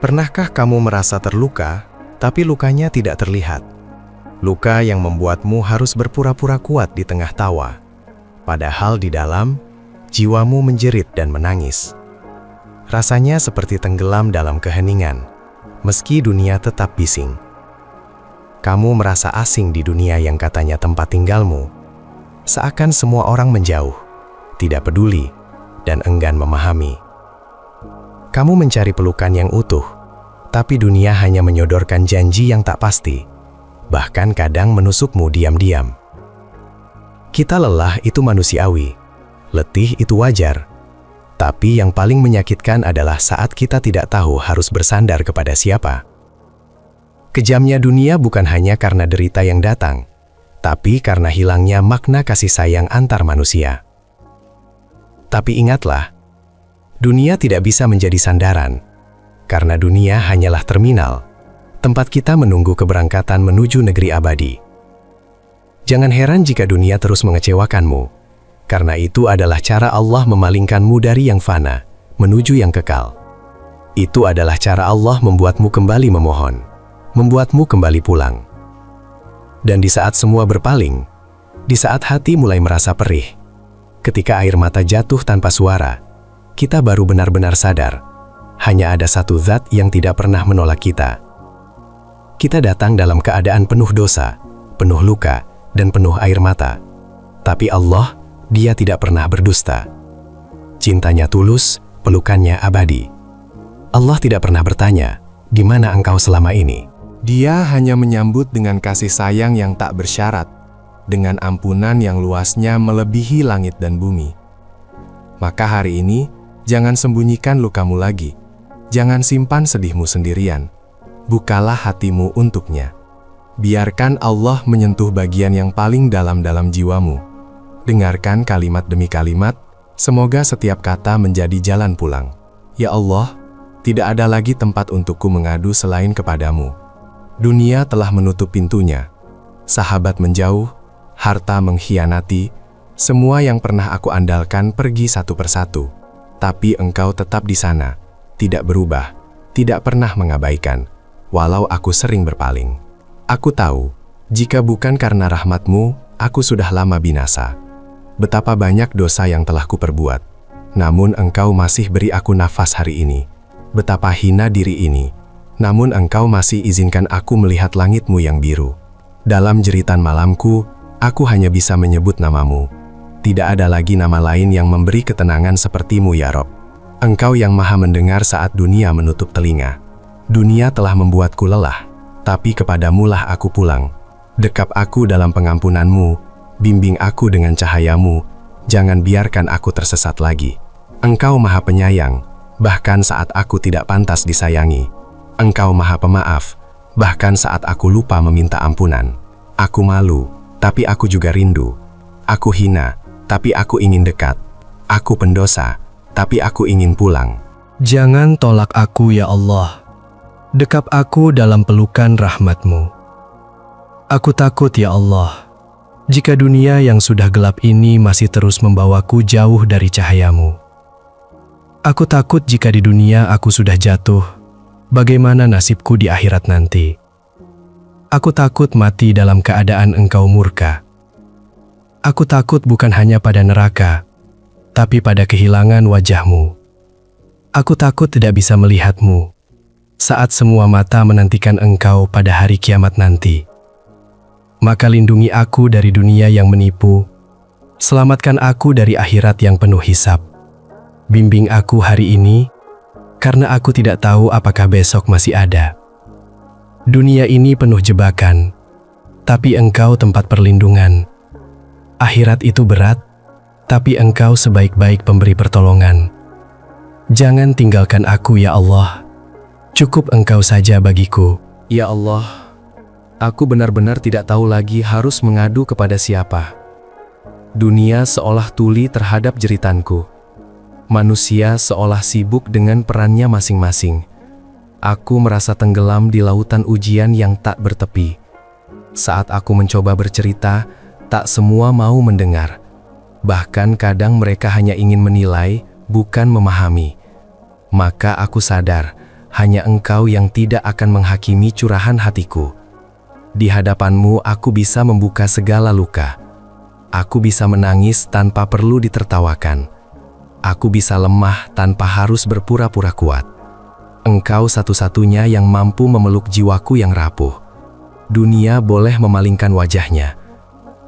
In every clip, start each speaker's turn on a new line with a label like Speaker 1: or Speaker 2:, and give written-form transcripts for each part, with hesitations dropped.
Speaker 1: Pernahkah kamu merasa terluka, tapi lukanya tidak terlihat? Luka yang membuatmu harus berpura-pura kuat di tengah tawa. Padahal di dalam, jiwamu menjerit dan menangis. Rasanya seperti tenggelam dalam keheningan, meski dunia tetap bising. Kamu merasa asing di dunia yang katanya tempat tinggalmu. Seakan semua orang menjauh, tidak peduli, dan enggan memahami. Kamu mencari pelukan yang utuh, tapi dunia hanya menyodorkan janji yang tak pasti, bahkan kadang menusukmu diam-diam. Kita lelah itu manusiawi, letih itu wajar, tapi yang paling menyakitkan adalah saat kita tidak tahu harus bersandar kepada siapa. Kejamnya dunia bukan hanya karena derita yang datang, tapi karena hilangnya makna kasih sayang antar manusia. Tapi ingatlah, dunia tidak bisa menjadi sandaran, karena dunia hanyalah terminal, tempat kita menunggu keberangkatan menuju negeri abadi. Jangan heran jika dunia terus mengecewakanmu, karena itu adalah cara Allah memalingkanmu dari yang fana, menuju yang kekal. Itu adalah cara Allah membuatmu kembali memohon, membuatmu kembali pulang. Dan di saat semua berpaling, di saat hati mulai merasa perih, ketika air mata jatuh tanpa suara, kita baru benar-benar sadar, hanya ada satu zat yang tidak pernah menolak kita. Kita datang dalam keadaan penuh dosa, penuh luka, dan penuh air mata. Tapi Allah, Dia tidak pernah berdusta. Cintanya tulus, pelukannya abadi. Allah tidak pernah bertanya, "Di mana engkau selama ini?"
Speaker 2: Dia hanya menyambut dengan kasih sayang yang tak bersyarat, dengan ampunan yang luasnya melebihi langit dan bumi. Maka hari ini, jangan sembunyikan lukamu lagi. Jangan simpan sedihmu sendirian. Bukalah hatimu untuknya. Biarkan Allah menyentuh bagian yang paling dalam jiwamu. Dengarkan kalimat demi kalimat, semoga setiap kata menjadi jalan pulang. Ya Allah, tidak ada lagi tempat untukku mengadu selain kepadamu. Dunia telah menutup pintunya. Sahabat menjauh, harta mengkhianati, semua yang pernah aku andalkan pergi satu persatu. Tapi engkau tetap di sana, tidak berubah, tidak pernah mengabaikan, walau aku sering berpaling. Aku tahu, jika bukan karena rahmatmu, aku sudah lama binasa. Betapa banyak dosa yang telah kuperbuat, namun engkau masih beri aku nafas hari ini. Betapa hina diri ini, namun engkau masih izinkan aku melihat langitmu yang biru. Dalam jeritan malamku, aku hanya bisa menyebut namamu. Tidak ada lagi nama lain yang memberi ketenangan sepertimu ya Rob. Engkau yang maha mendengar saat dunia menutup telinga. Dunia telah membuatku lelah, tapi kepadamulah aku pulang. Dekap aku dalam pengampunanmu, bimbing aku dengan cahayamu, jangan biarkan aku tersesat lagi. Engkau maha penyayang, bahkan saat aku tidak pantas disayangi. Engkau maha pemaaf, bahkan saat aku lupa meminta ampunan. Aku malu, tapi aku juga rindu. Aku hina, tapi aku ingin dekat. Aku pendosa, tapi aku ingin pulang.
Speaker 3: Jangan tolak aku ya Allah. Dekap aku dalam pelukan rahmat-Mu. Aku takut ya Allah, jika dunia yang sudah gelap ini masih terus membawaku jauh dari cahaya-Mu. Aku takut jika di dunia aku sudah jatuh, bagaimana nasibku di akhirat nanti. Aku takut mati dalam keadaan Engkau murka. Aku takut bukan hanya pada neraka, tapi pada kehilangan wajah-Mu. Aku takut tidak bisa melihat-Mu saat semua mata menantikan Engkau pada hari kiamat nanti. Maka lindungi aku dari dunia yang menipu, selamatkan aku dari akhirat yang penuh hisab. Bimbing aku hari ini, karena aku tidak tahu apakah besok masih ada. Dunia ini penuh jebakan, tapi Engkau tempat perlindungan. Akhirat itu berat, tapi Engkau sebaik-baik pemberi pertolongan. Jangan tinggalkan aku ya Allah, cukup Engkau saja bagiku.
Speaker 1: Ya Allah, aku benar-benar tidak tahu lagi harus mengadu kepada siapa. Dunia seolah tuli terhadap jeritanku. Manusia seolah sibuk dengan perannya masing-masing. Aku merasa tenggelam di lautan ujian yang tak bertepi. Saat aku mencoba bercerita, tak semua mau mendengar. Bahkan kadang mereka hanya ingin menilai, bukan memahami. Maka aku sadar,
Speaker 2: hanya Engkau yang tidak akan menghakimi curahan hatiku. Di hadapan-Mu aku bisa membuka segala luka. Aku bisa menangis tanpa perlu ditertawakan. Aku bisa lemah tanpa harus berpura-pura kuat. Engkau satu-satunya yang mampu memeluk jiwaku yang rapuh. Dunia boleh memalingkan wajahnya,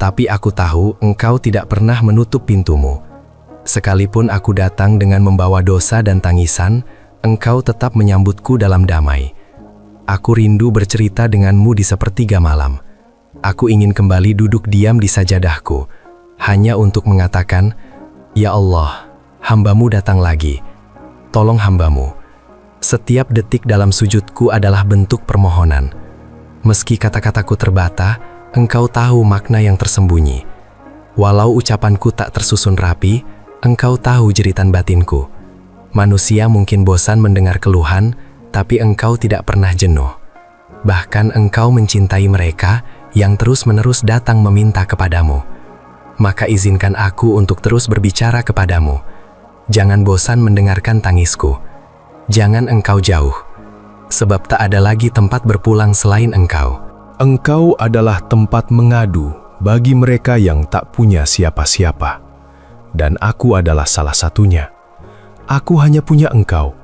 Speaker 2: tapi aku tahu Engkau tidak pernah menutup pintu-Mu. Sekalipun aku datang dengan membawa dosa dan tangisan, Engkau tetap menyambutku dalam damai. Aku rindu bercerita denganmu di sepertiga malam. Aku ingin kembali duduk diam di sajadahku, hanya untuk mengatakan, "Ya Allah, hamba-Mu datang lagi. Tolong hamba-Mu." Setiap detik dalam sujudku adalah bentuk permohonan. Meski kata-kataku terbata, Engkau tahu makna yang tersembunyi. Walau ucapanku tak tersusun rapi, Engkau tahu jeritan batinku. Manusia mungkin bosan mendengar keluhan, tapi Engkau tidak pernah jenuh. Bahkan Engkau mencintai mereka yang terus-menerus datang meminta kepadamu. Maka izinkan aku untuk terus berbicara kepadamu. Jangan bosan mendengarkan tangisku. Jangan Engkau jauh, sebab tak ada lagi tempat berpulang selain Engkau.
Speaker 3: Engkau adalah tempat mengadu bagi mereka yang tak punya siapa-siapa. Dan aku adalah salah satunya. Aku hanya punya Engkau.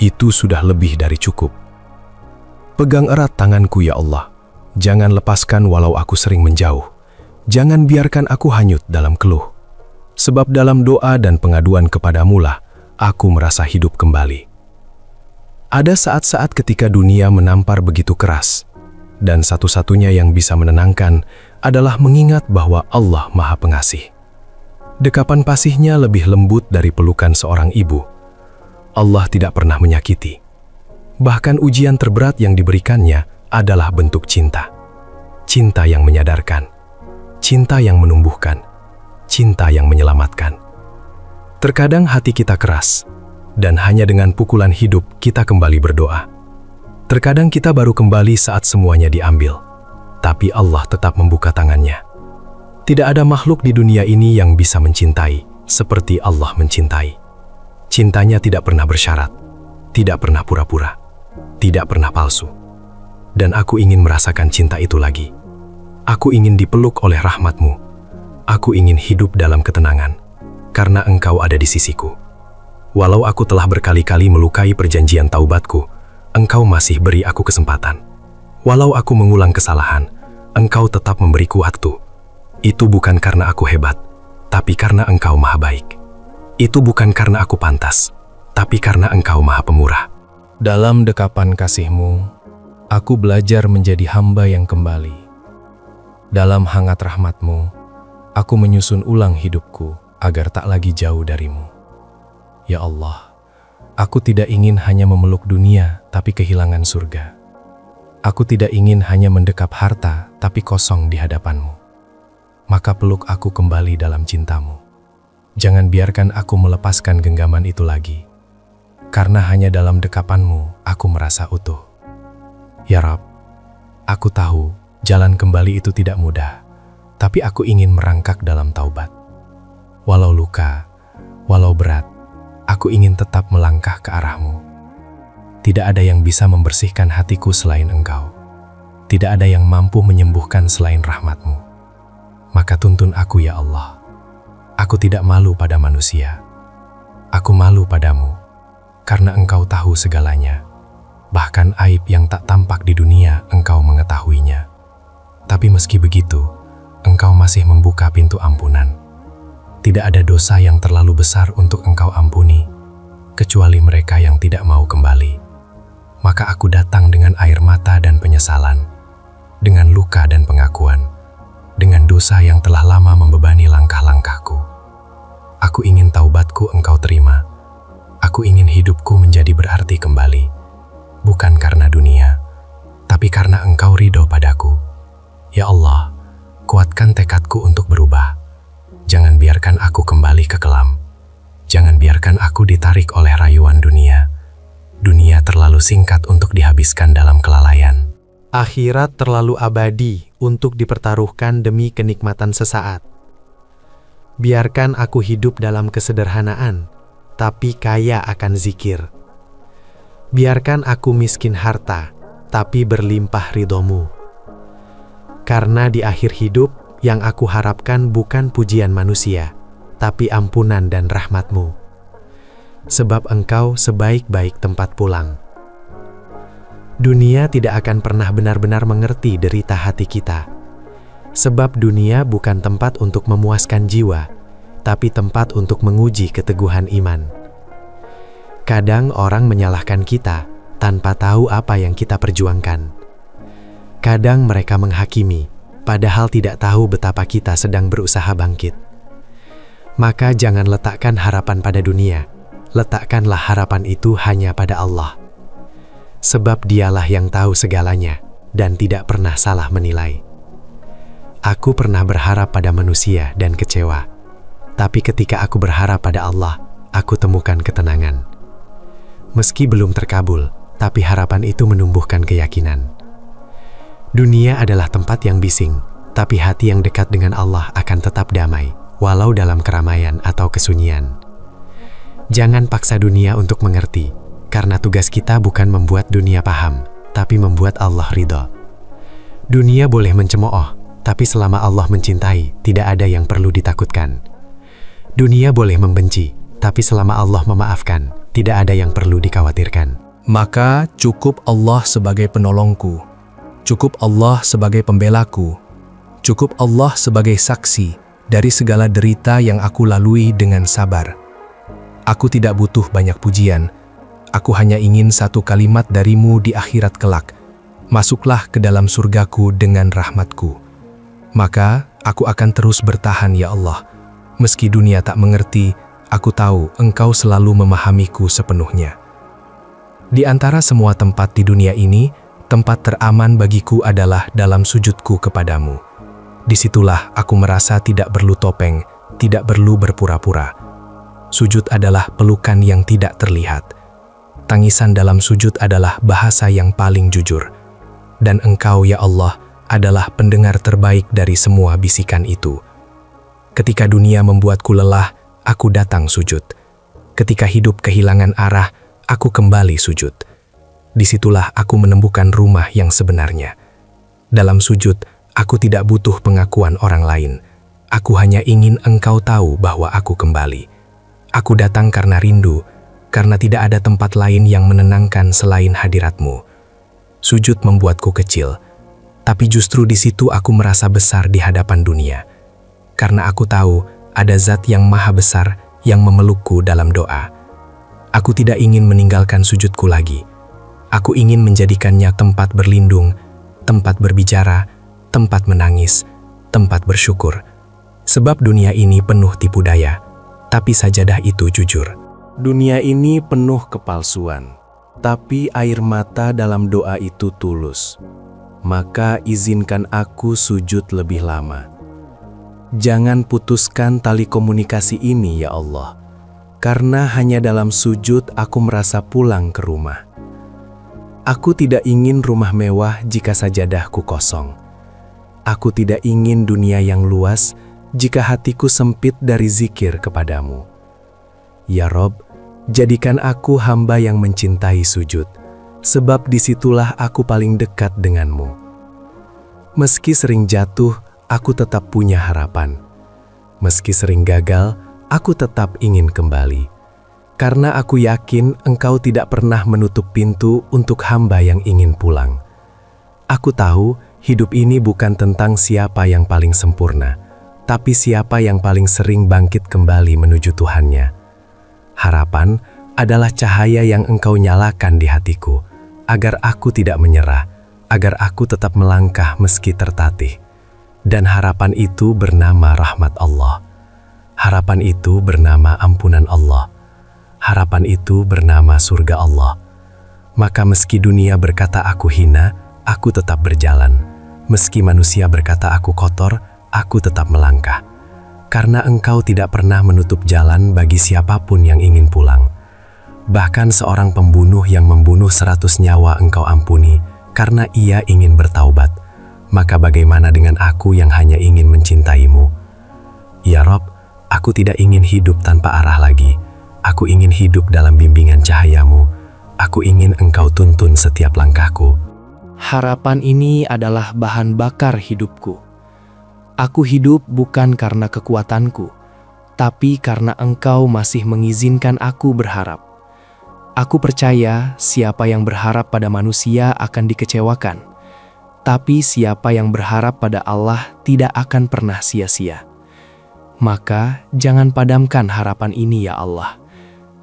Speaker 3: Itu sudah lebih dari cukup. Pegang erat tanganku ya Allah. Jangan lepaskan walau aku sering menjauh. Jangan biarkan aku hanyut dalam keluh. Sebab dalam doa dan pengaduan kepadamu lah aku merasa hidup kembali. Ada saat-saat ketika dunia menampar begitu keras. Dan satu-satunya yang bisa menenangkan adalah mengingat bahwa Allah Maha Pengasih. Dekapan pasihnya lebih lembut dari pelukan seorang ibu. Allah tidak pernah menyakiti. Bahkan ujian terberat yang diberikannya adalah bentuk cinta. Cinta yang menyadarkan. Cinta yang menumbuhkan. Cinta yang menyelamatkan. Terkadang hati kita keras, dan hanya dengan pukulan hidup kita kembali berdoa. Terkadang kita baru kembali saat semuanya diambil, tapi Allah tetap membuka tangannya. Tidak ada makhluk di dunia ini yang bisa mencintai seperti Allah mencintai. Cintanya tidak pernah bersyarat, tidak pernah pura-pura, tidak pernah palsu. Dan aku ingin merasakan cinta itu lagi. Aku ingin dipeluk oleh rahmat-Mu. Aku ingin hidup dalam ketenangan, karena Engkau ada di sisiku. Walau aku telah berkali-kali melukai perjanjian taubatku, Engkau masih beri aku kesempatan. Walau aku mengulang kesalahan, Engkau tetap memberiku waktu. Itu bukan karena aku hebat, tapi karena Engkau Maha Baik. Itu bukan karena aku pantas, tapi karena Engkau Maha Pemurah.
Speaker 2: Dalam dekapan kasih-Mu, aku belajar menjadi hamba yang kembali. Dalam hangat rahmat-Mu, aku menyusun ulang hidupku agar tak lagi jauh dari-Mu. Ya Allah, aku tidak ingin hanya memeluk dunia, tapi kehilangan surga. Aku tidak ingin hanya mendekap harta, tapi kosong di hadapan-Mu. Maka peluk aku kembali dalam cinta-Mu. Jangan biarkan aku melepaskan genggaman itu lagi. Karena hanya dalam dekapan-Mu, aku merasa utuh. Ya Rabb, aku tahu jalan kembali itu tidak mudah, tapi aku ingin merangkak dalam taubat. Walau luka, walau berat, aku ingin tetap melangkah ke arah-Mu. Tidak ada yang bisa membersihkan hatiku selain Engkau. Tidak ada yang mampu menyembuhkan selain rahmat-Mu. Maka tuntun aku ya Allah. Aku tidak malu pada manusia. Aku malu padamu, karena Engkau tahu segalanya. Bahkan aib yang tak tampak di dunia, Engkau mengetahuinya. Tapi meski begitu, Engkau masih membuka pintu ampunan. Tidak ada dosa yang terlalu besar untuk Engkau ampuni, kecuali mereka yang tidak mau kembali. Maka aku datang dengan air mata dan penyesalan, dengan luka dan pengakuan, dengan dosa yang telah lama membebani langkah-langkahku. Aku ingin taubatku Engkau terima. Aku ingin hidupku menjadi berarti kembali, bukan karena dunia, tapi karena Engkau ridho padaku. Ya Allah, kuatkan tekadku untuk berubah. Jangan biarkan aku kembali ke kelam. Jangan biarkan aku ditarik oleh rayuan dunia. Dunia terlalu singkat untuk dihabiskan dalam kelalaian.
Speaker 1: Akhirat terlalu abadi untuk dipertaruhkan demi kenikmatan sesaat. Biarkan aku hidup dalam kesederhanaan, tapi kaya akan zikir.
Speaker 3: Biarkan aku miskin harta, tapi berlimpah ridho-Mu. Karena di akhir hidup, yang aku harapkan bukan pujian manusia, tapi ampunan dan rahmat-Mu. Sebab Engkau sebaik-baik tempat pulang. Dunia tidak akan pernah benar-benar mengerti derita hati kita. Sebab dunia bukan tempat untuk memuaskan jiwa, tapi tempat untuk menguji keteguhan iman. Kadang orang menyalahkan kita tanpa tahu apa yang kita perjuangkan. Kadang mereka menghakimi, padahal tidak tahu betapa kita sedang berusaha bangkit. Maka jangan letakkan harapan pada dunia, letakkanlah harapan itu hanya pada Allah. Sebab Dialah yang tahu segalanya dan tidak pernah salah menilai. Aku pernah berharap pada manusia dan kecewa, tapi ketika aku berharap pada Allah, aku temukan ketenangan. Meski belum terkabul, tapi harapan itu menumbuhkan keyakinan. Dunia adalah tempat yang bising, tapi hati yang dekat dengan Allah akan tetap damai, walau dalam keramaian atau kesunyian. Jangan paksa dunia untuk mengerti, karena tugas kita bukan membuat dunia paham, tapi membuat Allah ridho. Dunia boleh mencemooh, tapi selama Allah mencintai, tidak ada yang perlu ditakutkan. Dunia boleh membenci, tapi selama Allah memaafkan, tidak ada yang perlu dikhawatirkan.
Speaker 2: Maka cukup Allah sebagai penolongku, cukup Allah sebagai pembelaku, cukup Allah sebagai saksi dari segala derita yang aku lalui dengan sabar. Aku tidak butuh banyak pujian, aku hanya ingin satu kalimat darimu di akhirat kelak. Masuklah ke dalam surgaku dengan rahmatku. Maka aku akan terus bertahan ya Allah. Meski dunia tak mengerti, aku tahu Engkau selalu memahamiku sepenuhnya. Di antara semua tempat di dunia ini, tempat teraman bagiku adalah dalam sujudku kepadamu. Disitulah aku merasa tidak perlu topeng, tidak perlu berpura-pura. Sujud adalah pelukan yang tidak terlihat. Tangisan dalam sujud adalah bahasa yang paling jujur. Dan Engkau ya Allah adalah pendengar terbaik dari semua bisikan itu. Ketika dunia membuatku lelah, aku datang sujud. Ketika hidup kehilangan arah, aku kembali sujud. Disitulah aku menemukan rumah yang sebenarnya. Dalam sujud, aku tidak butuh pengakuan orang lain. Aku hanya ingin Engkau tahu bahwa aku kembali. Aku datang karena rindu, karena tidak ada tempat lain yang menenangkan selain hadirat-Mu. Sujud membuatku kecil, tapi justru di situ aku merasa besar di hadapan dunia. Karena aku tahu ada Zat yang maha besar yang memelukku dalam doa. Aku tidak ingin meninggalkan sujudku lagi. Aku ingin menjadikannya tempat berlindung, tempat berbicara, tempat menangis, tempat bersyukur. Sebab dunia ini penuh tipu daya, tapi sajadah itu jujur.
Speaker 1: Dunia ini penuh kepalsuan, tapi air mata dalam doa itu tulus. Maka izinkan aku sujud lebih lama. Jangan putuskan tali komunikasi ini ya Allah, karena hanya dalam sujud aku merasa pulang ke rumah. Aku tidak ingin rumah mewah jika sajadahku kosong. Aku tidak ingin dunia yang luas jika hatiku sempit dari zikir kepadamu. Ya Rob, jadikan aku hamba yang mencintai sujud, sebab disitulah aku paling dekat denganmu. Meski sering jatuh, aku tetap punya harapan. Meski sering gagal, aku tetap ingin kembali. Karena aku yakin Engkau tidak pernah menutup pintu untuk hamba yang ingin pulang. Aku tahu hidup ini bukan tentang siapa yang paling sempurna, tapi siapa yang paling sering bangkit kembali menuju Tuhannya. Harapan adalah cahaya yang Engkau nyalakan di hatiku, agar aku tidak menyerah, agar aku tetap melangkah meski tertatih. Dan harapan itu bernama rahmat Allah. Harapan itu bernama ampunan Allah. Harapan itu bernama surga Allah. Maka meski dunia berkata aku hina, aku tetap berjalan. Meski manusia berkata aku kotor, aku tetap melangkah. Karena Engkau tidak pernah menutup jalan bagi siapapun yang ingin pulang. Bahkan seorang pembunuh yang membunuh 100 nyawa Engkau ampuni, karena ia ingin bertaubat. Maka bagaimana dengan aku yang hanya ingin mencintaimu? Ya Rob, aku tidak ingin hidup tanpa arah lagi. Aku ingin hidup dalam bimbingan cahayamu.
Speaker 2: Aku ingin Engkau tuntun setiap langkahku.
Speaker 3: Harapan ini adalah bahan bakar hidupku. Aku hidup bukan karena kekuatanku, tapi karena Engkau masih mengizinkan aku berharap. Aku percaya siapa yang berharap pada manusia akan dikecewakan, tapi siapa yang berharap pada Allah tidak akan pernah sia-sia. Maka jangan padamkan harapan ini ya Allah,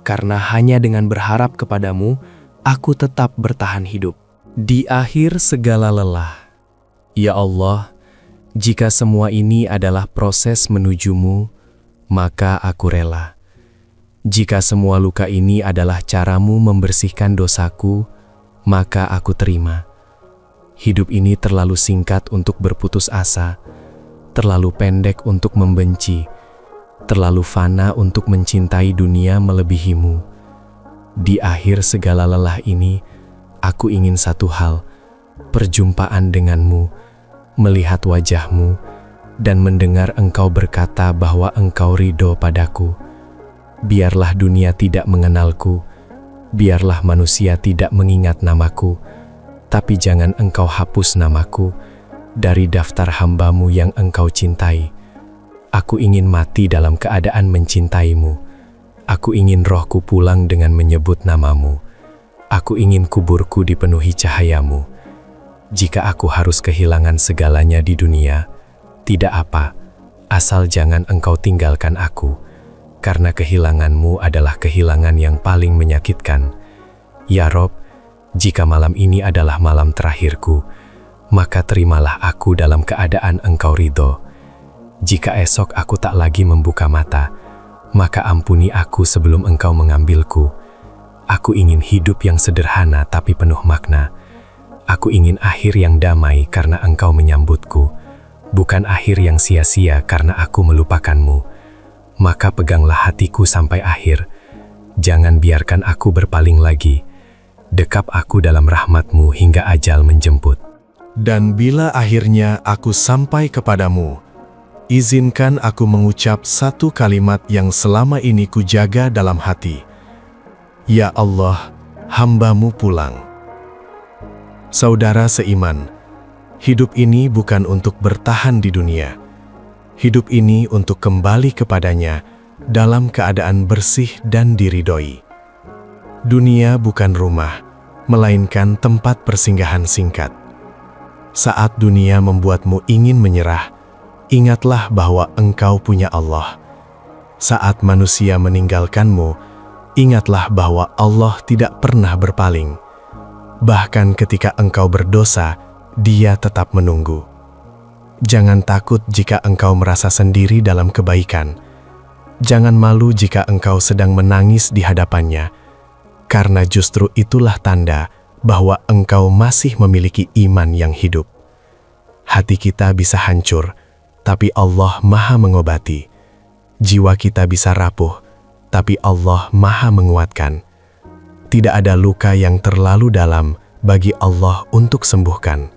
Speaker 3: karena hanya dengan berharap kepadamu, aku tetap bertahan hidup. Di akhir segala lelah, ya Allah, jika semua ini adalah proses menujumu, maka aku rela. Jika semua luka ini adalah caramu membersihkan dosaku, maka aku terima. Hidup ini terlalu singkat untuk berputus asa, terlalu pendek untuk membenci, terlalu fana untuk mencintai dunia melebihimu. Di akhir segala lelah ini, aku ingin satu hal, perjumpaan denganmu, melihat wajahmu, dan mendengar Engkau berkata bahwa Engkau ridho padaku. Biarlah dunia tidak mengenalku, biarlah manusia tidak mengingat namaku, tapi jangan Engkau hapus namaku dari daftar hamba-Mu yang Engkau cintai. Aku ingin mati dalam keadaan mencintaimu. Aku ingin rohku pulang dengan menyebut namamu. Aku ingin kuburku dipenuhi cahayamu. Jika aku harus kehilangan segalanya di dunia, tidak apa, asal jangan Engkau tinggalkan aku, karena kehilanganmu adalah kehilangan yang paling menyakitkan. Ya Rob, jika malam ini adalah malam terakhirku, maka terimalah aku dalam keadaan Engkau ridho. Jika esok aku tak lagi membuka mata, maka ampuni aku sebelum Engkau mengambilku. Aku ingin hidup yang sederhana tapi penuh makna. Aku ingin akhir yang damai karena Engkau menyambutku, bukan akhir yang sia-sia karena aku melupakanmu. Maka peganglah hatiku sampai akhir. Jangan biarkan aku berpaling lagi. Dekap aku dalam rahmat-Mu hingga ajal menjemput.
Speaker 1: Dan bila akhirnya aku sampai kepadamu, izinkan aku mengucap satu kalimat yang selama ini kujaga dalam hati. Ya Allah, hamba-Mu pulang. Saudara seiman, hidup ini bukan untuk bertahan di dunia. Hidup ini untuk kembali kepadanya dalam keadaan bersih dan diridhoi. Dunia bukan rumah, melainkan tempat persinggahan singkat. Saat dunia membuatmu ingin menyerah, ingatlah bahwa Engkau punya Allah. Saat manusia meninggalkanmu, ingatlah bahwa Allah tidak pernah berpaling. Bahkan ketika engkau berdosa, Dia tetap menunggu. Jangan takut jika engkau merasa sendiri dalam kebaikan. Jangan malu jika engkau sedang menangis di hadapannya, karena justru itulah tanda bahwa engkau masih memiliki iman yang hidup. Hati kita bisa hancur, tapi Allah Maha mengobati. Jiwa kita bisa rapuh, tapi Allah Maha menguatkan. Tidak ada luka yang terlalu dalam bagi Allah untuk sembuhkan.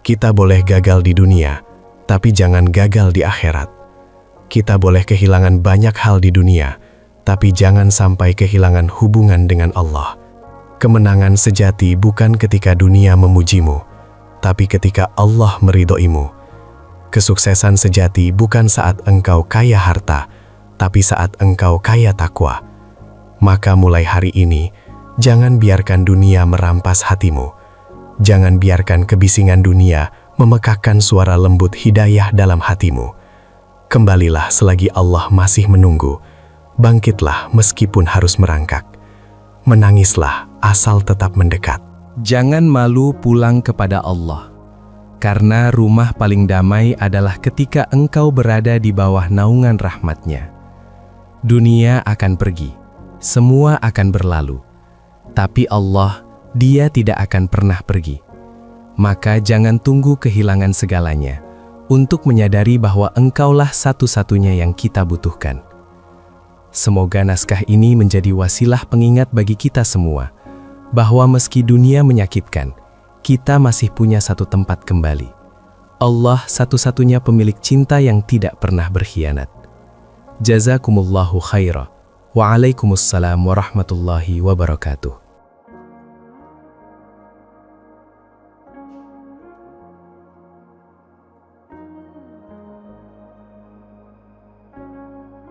Speaker 1: Kita boleh gagal di dunia, tapi jangan gagal di akhirat. Kita boleh kehilangan banyak hal di dunia, tapi jangan sampai kehilangan hubungan dengan Allah. Kemenangan sejati bukan ketika dunia memujimu, tapi ketika Allah meridhoimu. Kesuksesan sejati bukan saat engkau kaya harta, tapi saat engkau kaya takwa. Maka mulai hari ini, jangan biarkan dunia merampas hatimu. Jangan biarkan kebisingan dunia memekakkan suara lembut hidayah dalam hatimu. Kembalilah selagi Allah masih menunggu. Bangkitlah meskipun harus merangkak. Menangislah asal tetap mendekat.
Speaker 3: Jangan malu pulang kepada Allah, karena rumah paling damai adalah ketika engkau berada di bawah naungan rahmat-Nya. Dunia akan pergi, semua akan berlalu, tapi Allah, Dia tidak akan pernah pergi. Maka jangan tunggu kehilangan segalanya untuk menyadari bahwa engkaulah satu-satunya yang kita butuhkan. Semoga naskah ini menjadi wasilah pengingat bagi kita semua, bahwa meski dunia menyakitkan, kita masih punya satu tempat kembali. Allah satu-satunya pemilik cinta yang tidak pernah berkhianat. Jazakumullahu khaira. Waalaikumsalam warahmatullahi wabarakatuh.